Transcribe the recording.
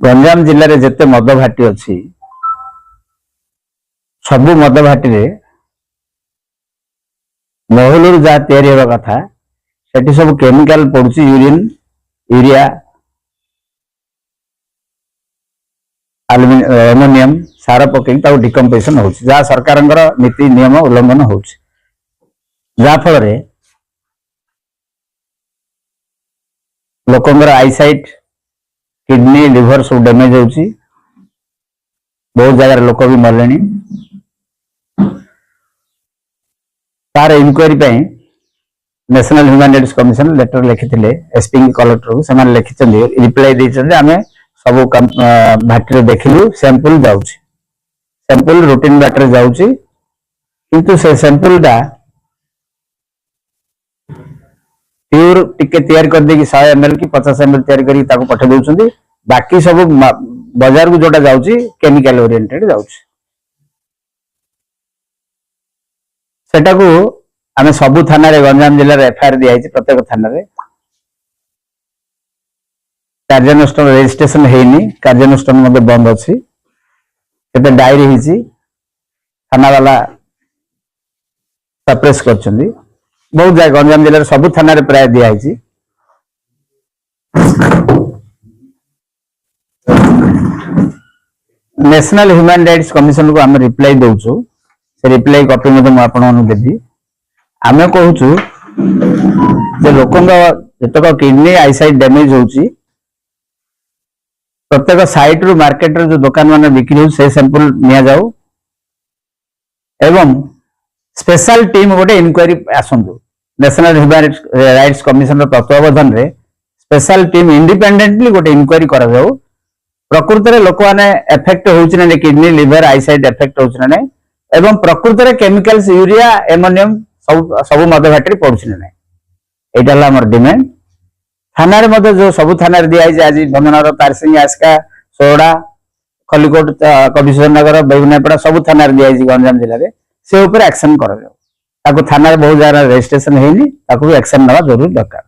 गंजाम जिले में जिते मद भाटी अच्छी सबु मद भाटी महलू जहाँ या कथा से सब केमिकल पड़ुची यूरिन यूरिया एमोनियम सार पकई डिकम्पोजिशन हो जहाँ सरकार नीति नियम उल्लंघन हो फल लोकंर आईसाइट किडनी लिवर सब डैमेज होची बहुत जगह लोक भी मरले तार inquiry national human rights commission letter लिखिते एसपी कलेक्टर को से लिखिं रिप्लाई देते आम सब भाटी देखिलु सैंपल सैंपल रूटीन बाटर जाऊँगी किंतु से सैंपल टा प्योर टिके तैयारी कर देकी 100 ml की 50 ml तैयारी करके पठे दउछंदी बाकी सब बाजार को जोटा जाउची केमिकल ओरिएंटेड जाउची सेटा को आमे सबु थाना रे गंजाम जिल्ला रे एफआईआर दिया है प्रत्येक थाना रे कार्यानुष्ठान रजिस्ट्रेशन हेनी कार्यानुष्ठान मध्ये बंद अछि केते डायरी हिची थाना वाला सप्रेस करछंदी बहुत जगह गंजाम जिले सबु थाना रे प्राय दिया है नेशनल ह्यूमन राइट्स कमिशन को आम रिप्लाई दउछु से रिप्लाई कॉपी मध्ये मु आपन देबी आमे कहूछु जे लोकंग जतक किडनी आईसाइट डैमेज होउची प्रत्येक साइट रु मार्केट रे जो दुकान माने बिक्री हो से सैंपल निया जाऊ एवं स्पेशल टीम गोटे इनक्वायरी आसंतु नेशनल ह्यूमन राइट्स कमिशन तत्वावधान रे स्पेशल टीम इंडिपेंडेंटली गोटे इनक्वायरी करा जाऊ प्रकृत रे लोक माने एफेक्ट होउछ ना किडनी लिवर आईसाइट एफेक्ट होउछ ना एवं प्रकृत रे केमिकल्स यूरिया एमोनियम सब मद भाटी पड़ुछ ना एटा ला हमर डिमांड थाना रे मते जो सब थाना रे दिया है आज भंगनगर तारसिंह आस्का सोड़ा खलिकोट कविश्वर नगर बेगुनापड़ा सब थाना रे दिया है गंजाम जिले में से ऊपर एक्शन कर थाना बहुत जगह रजिस्ट्रेशन है एक्शन ना जरूर दरकार।